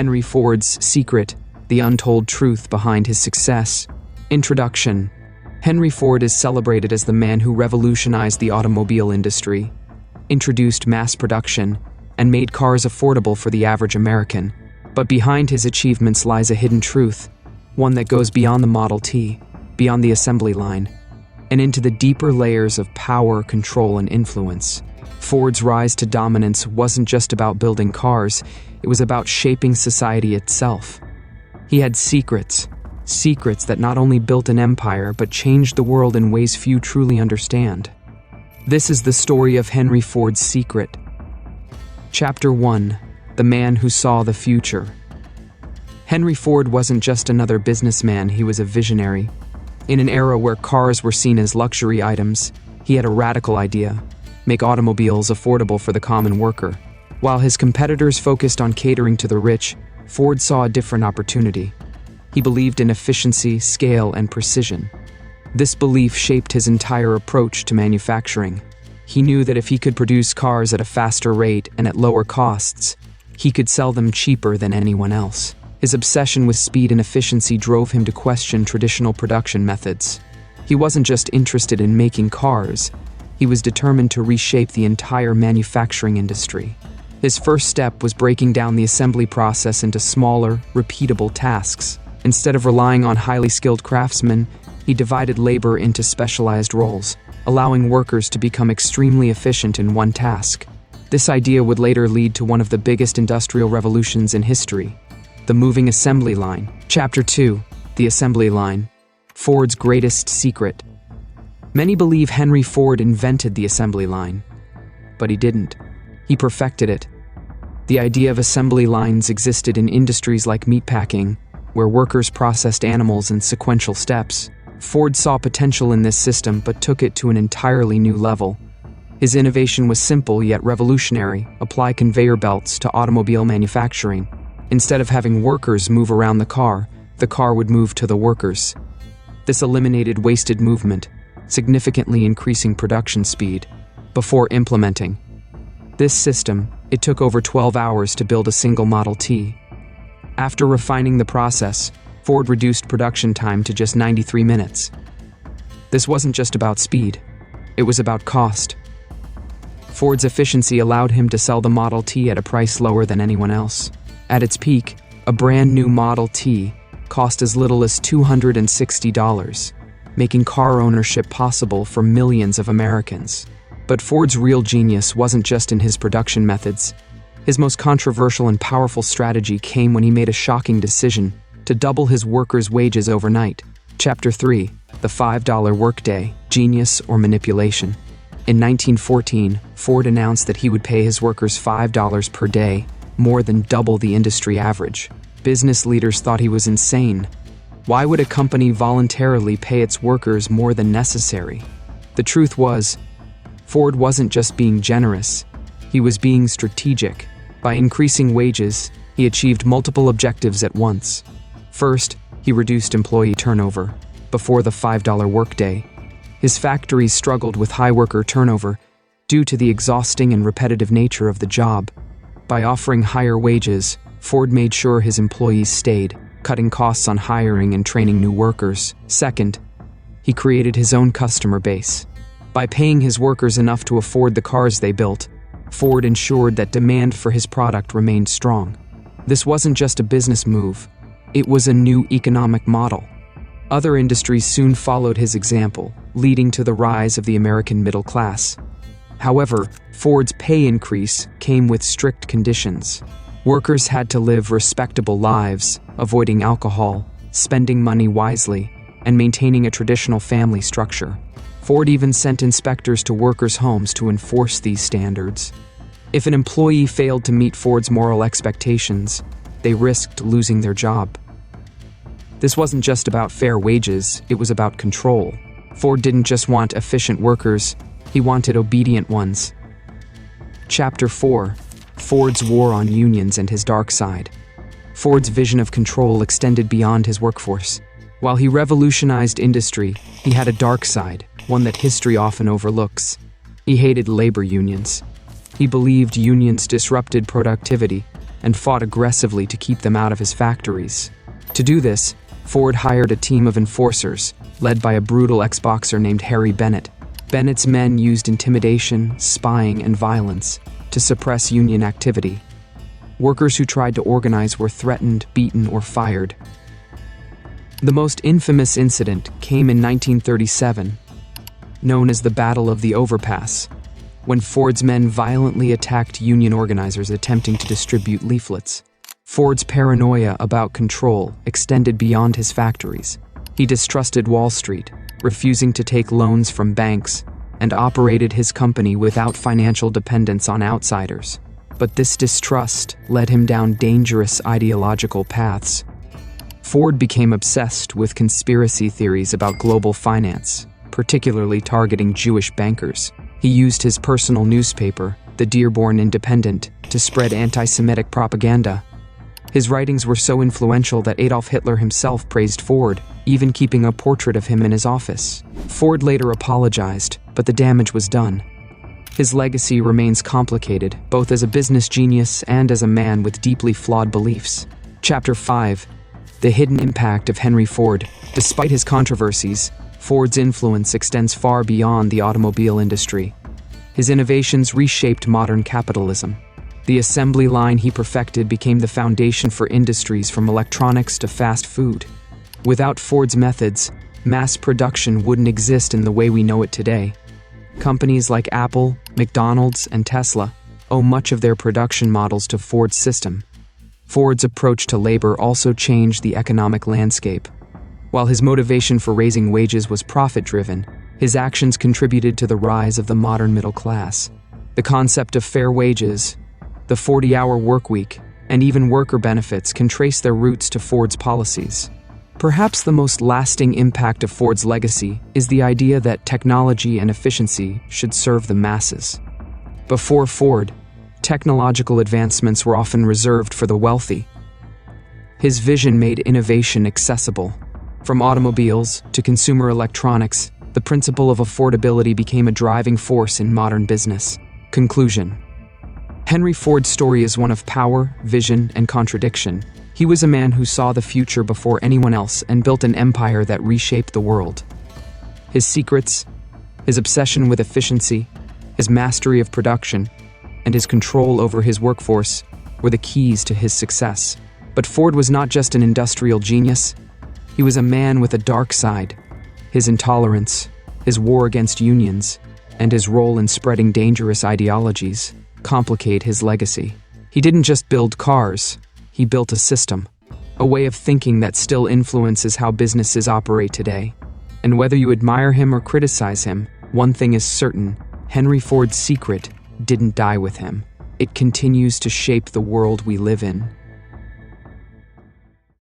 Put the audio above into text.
Henry Ford's secret, the untold truth behind his success. Introduction. Henry Ford is celebrated as the man who revolutionized the automobile industry, introduced mass production, and made cars affordable for the average American. But behind his achievements lies a hidden truth, one that goes beyond the Model T, beyond the assembly line, and into the deeper layers of power, control, and influence. Ford's rise to dominance wasn't just about building cars, it was about shaping society itself. He had secrets that not only built an empire but changed the world in ways few truly understand. This is the story of Henry Ford's secret. Chapter 1. The Man Who Saw the Future. Henry Ford wasn't just another businessman, he was a visionary. In an era where cars were seen as luxury items, he had a radical idea: make automobiles affordable for the common worker. While his competitors focused on catering to the rich, Ford saw a different opportunity. He believed in efficiency, scale, and precision. This belief shaped his entire approach to manufacturing. He knew that if he could produce cars at a faster rate and at lower costs, he could sell them cheaper than anyone else. His obsession with speed and efficiency drove him to question traditional production methods. He wasn't just interested in making cars, he was determined to reshape the entire manufacturing industry. His first step was breaking down the assembly process into smaller, repeatable tasks. Instead of relying on highly skilled craftsmen, he divided labor into specialized roles, allowing workers to become extremely efficient in one task. This idea would later lead to one of the biggest industrial revolutions in history: the moving assembly line. Chapter 2. The Assembly Line. Ford's greatest secret. Many believe Henry Ford invented the assembly line, but he didn't. He perfected it. The idea of assembly lines existed in industries like meatpacking, where workers processed animals in sequential steps. Ford saw potential in this system but took it to an entirely new level. His innovation was simple yet revolutionary: apply conveyor belts to automobile manufacturing. Instead of having workers move around the car would move to the workers. This eliminated wasted movement, significantly increasing production speed. Before implementing this system, it took over 12 hours to build a single Model T. After refining the process, Ford reduced production time to just 93 minutes. This wasn't just about speed, it was about cost. Ford's efficiency allowed him to sell the Model T at a price lower than anyone else. At its peak, a brand new Model T cost as little as $260, making car ownership possible for millions of Americans. But Ford's real genius wasn't just in his production methods. His most controversial and powerful strategy came when he made a shocking decision to double his workers' wages overnight. Chapter 3. The $5 Workday. Genius or Manipulation. In 1914, Ford announced that he would pay his workers $5 per day, more than double the industry average. Business leaders thought he was insane. Why would a company voluntarily pay its workers more than necessary? The truth was, Ford wasn't just being generous, he was being strategic. By increasing wages, he achieved multiple objectives at once. First, he reduced employee turnover. Before the $5 workday, his factories struggled with high worker turnover due to the exhausting and repetitive nature of the job. By offering higher wages, Ford made sure his employees stayed, cutting costs on hiring and training new workers. Second, he created his own customer base. By paying his workers enough to afford the cars they built, Ford ensured that demand for his product remained strong. This wasn't just a business move, it was a new economic model. Other industries soon followed his example, leading to the rise of the American middle class. However, Ford's pay increase came with strict conditions. Workers had to live respectable lives, avoiding alcohol, spending money wisely, and maintaining a traditional family structure. Ford even sent inspectors to workers' homes to enforce these standards. If an employee failed to meet Ford's moral expectations, they risked losing their job. This wasn't just about fair wages, it was about control. Ford didn't just want efficient workers, he wanted obedient ones. Chapter 4. Ford's War on Unions and His Dark Side. Ford's vision of control extended beyond his workforce. While he revolutionized industry, he had a dark side, one that history often overlooks. He hated labor unions. He believed unions disrupted productivity, and fought aggressively to keep them out of his factories. To do this, Ford hired a team of enforcers, led by a brutal ex-boxer named Harry Bennett. Bennett's men used intimidation, spying, and violence to suppress union activity. Workers who tried to organize were threatened, beaten, or fired. The most infamous incident came in 1937, known as the Battle of the Overpass, when Ford's men violently attacked union organizers attempting to distribute leaflets. Ford's paranoia about control extended beyond his factories. He distrusted Wall Street, refusing to take loans from banks, and operated his company without financial dependence on outsiders. But this distrust led him down dangerous ideological paths. Ford became obsessed with conspiracy theories about global finance, particularly targeting Jewish bankers. He used his personal newspaper, the Dearborn Independent, to spread anti-Semitic propaganda. His writings were so influential that Adolf Hitler himself praised Ford, even keeping a portrait of him in his office. Ford later apologized, but the damage was done. His legacy remains complicated, both as a business genius and as a man with deeply flawed beliefs. Chapter 5. The Hidden Impact of Henry Ford. Despite his controversies, Ford's influence extends far beyond the automobile industry. His innovations reshaped modern capitalism. The assembly line he perfected became the foundation for industries from electronics to fast food. Without Ford's methods, mass production wouldn't exist in the way we know it today. Companies like Apple, McDonald's, and Tesla owe much of their production models to Ford's system. Ford's approach to labor also changed the economic landscape. While his motivation for raising wages was profit-driven, his actions contributed to the rise of the modern middle class. The concept of fair wages, the 40-hour workweek, and even worker benefits can trace their roots to Ford's policies. Perhaps the most lasting impact of Ford's legacy is the idea that technology and efficiency should serve the masses. Before Ford, technological advancements were often reserved for the wealthy. His vision made innovation accessible. From automobiles to consumer electronics, the principle of affordability became a driving force in modern business. Conclusion. Henry Ford's story is one of power, vision, and contradiction. He was a man who saw the future before anyone else and built an empire that reshaped the world. His secrets, his obsession with efficiency, his mastery of production, and his control over his workforce were the keys to his success. But Ford was not just an industrial genius. He was a man with a dark side. His intolerance, his war against unions, and his role in spreading dangerous ideologies complicate his legacy. He didn't just build cars, he built a system, a way of thinking that still influences how businesses operate today. And whether you admire him or criticize him, one thing is certain: Henry Ford's secret didn't die with him. It continues to shape the world we live in.